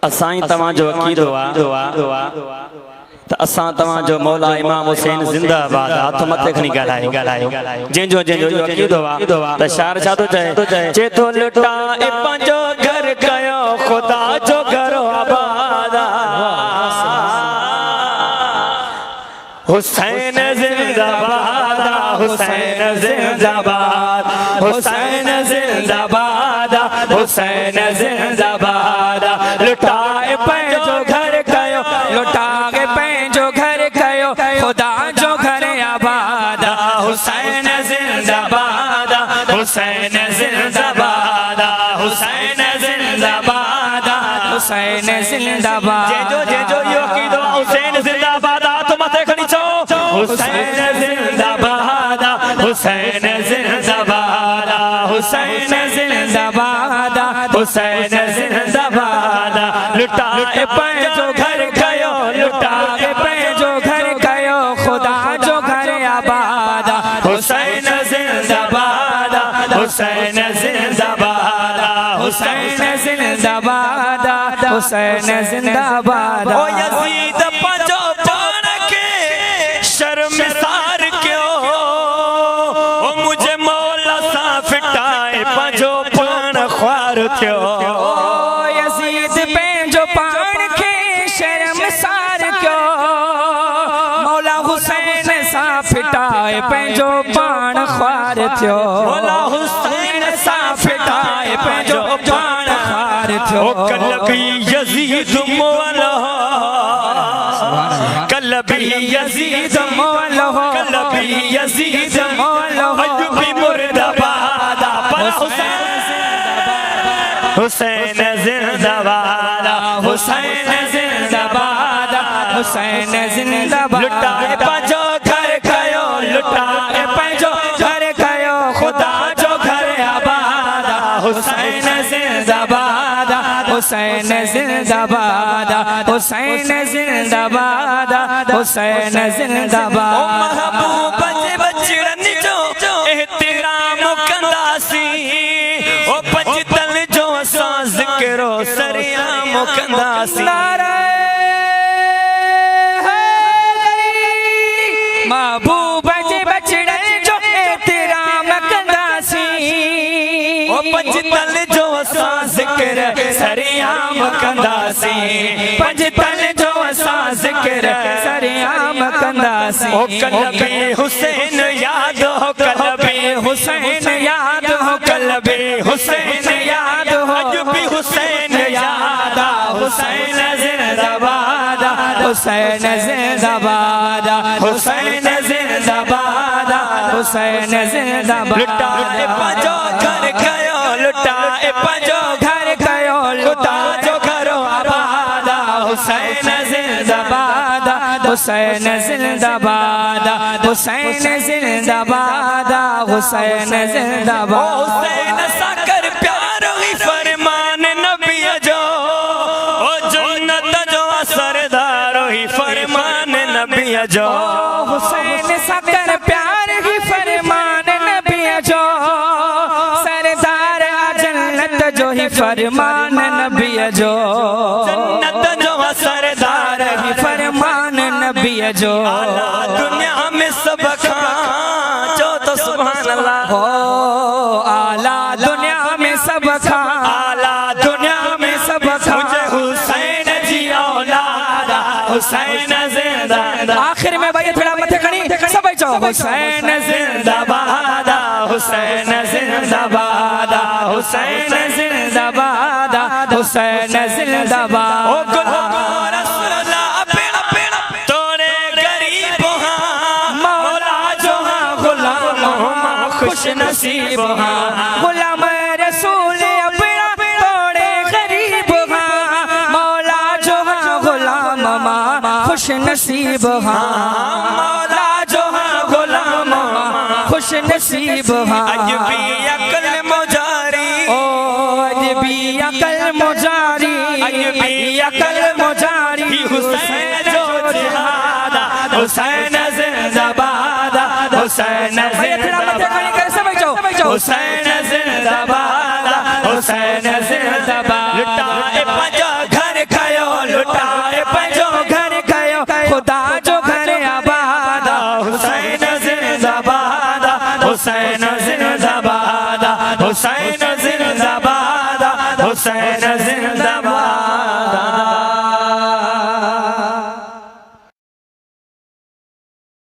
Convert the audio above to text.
acai तमां जो अकीदो त असां तमां जो मौला इमाम हुसैन जिंदाबाद हाथ मथे खणी ॻाल्हायो जंहिंजो अकीदो त शार छा थो चए चेतो लुटाए पंहिंजो घर कयो ख़ुदा जो घर आबाद हुसैन जिंदाबाद हुसैन जिंदाबाद हुसैन जिंदाबाद हुसैन जिंदाबाद लुटाए पंहिंजो घर कयो लुटाए पंहिंजो घर कयो ख़ुदा जो घर आबाद हुसैन जिंदाबाद हुसैन जिंदाबाद हुसैन जिंदाबाद हुसैन जिंदाबाद जंहिंजो इहो अक़ीदो हुसैन जिंदाबाद हाथ मथे खणी चओ हुसैन जिंदाबाद हुसैन जिंदाबाद हुसैन जिंदाबाद हुसैन जिंदाबाद लुटाए पंहिंजो घर कयो लुटाए पंहिंजो घर कयो ख़ुदा जो घर आबाद हुसैन जिंदाबाद हुसैन जिंदाबाद हुसैन जिंदाबाद हुसैन जिंदाबाद ओ यज़ीद पंहिंजो पाण खे शर्मसार कयो ओ मुझे मौला सां फिटाए पंहिंजो पाण ख्वार थियो ओ यज़ीद पंहिंजो पाण खे शर्मसार कयो मौला हुसैन सां फिटाए पंहिंजो पाण ख्वार थियो मौला हुसैन सां फिटाए पंहिंजो पाण ख्वार थियो कलबी यज़ीद मौला कलबी यज़ीद मौला कलबी यज़ीद मौला अयूबी मुर्दाबाद हुसैन जिंदाबाद हुसैन जिंदाबाद हुसैन जिंदाबाद लुटाए पंहिंजो घर कयो लुटाए पंहिंजो घर कयो ख़ुदा जो घर आबाद हुसैन जिंदाबाद हुसैन जिंदाबाद हुसैन जिंदाबाद हुसैन जिंदाबाद ओ महबूब जे बचड़नि जो एहतराम कंदासी ओ पंजतन जो असां ज़िक्रो सरियाम कंदासी महबूब जे बचड़नि जो एहतराम कंदासी ओ पंजतन जो असां ज़िक्र सरियाम कंदासी पंजतन जो असां ज़िक्र सरियाम कंदासी ओ कलबी हुसैन याद हो कलबी हुसैन याद हो कलबी हुसैन याद हो अयूबी हुसैन याद हुसैन जिंदाबाद हुसैन जिंदाबाद हुसैन जिंदाबाद हुसैन जिंदाबाद लुटाए पंहिंजो घर कयो लुटाए पंहिंजो घर कयो लुटा जो घरो आबाद हुसैन जिंदाबाद हुसैन जिंदाबाद हुसैन जिंदाबाद हुसैन जिंदाबाद हुसैन साकर प्यारो ही फरमान नबी जो ओ जन्नत जो सरदार ही फरमान नबी जो हुसैन साकर प्यार ही फरमान नबी जो सरदार जन्नत जो ही फरमान नबी जो जन्नत जो सरदार ही फरमान नबी जो आला दुनिया में सब खां जो तो सुभान अल्लाह हो आला दुनिया में सब खां आला दुनिया में सब खां मुझे हुसैन जी औलाद हुसैन जिंदाबाद आखिर में भाई थोड़ा मथे खणी सब चो हुसैन जिंदाबाद हुसैन जिंदाबाद हुसैन जिंदाबाद हुसैन जिंदाबाद ओ गुलाम रसूलुल्लाह तोरे गरीब हां मौला जो हां गुलाम खुश नसीब हां गुलाम रसूल अपना तोरे गरीब हां मौला जो हां गुलाम खुश नसीब हां मौला जो हां गुलाम खुश नसीब हां अजबी अकल मुजारी ओ अजबी अकल मुजारी अजबी अकल मुजारी हुसैन जो जिहाद हुसैन जिंदाबाद हुसैन जिंदाबाद हुसैन जिंदाबाद हुसैन जिंदाबाद लुटाए पंहिंजो घर हुसैन जिंदाबाद हुसैन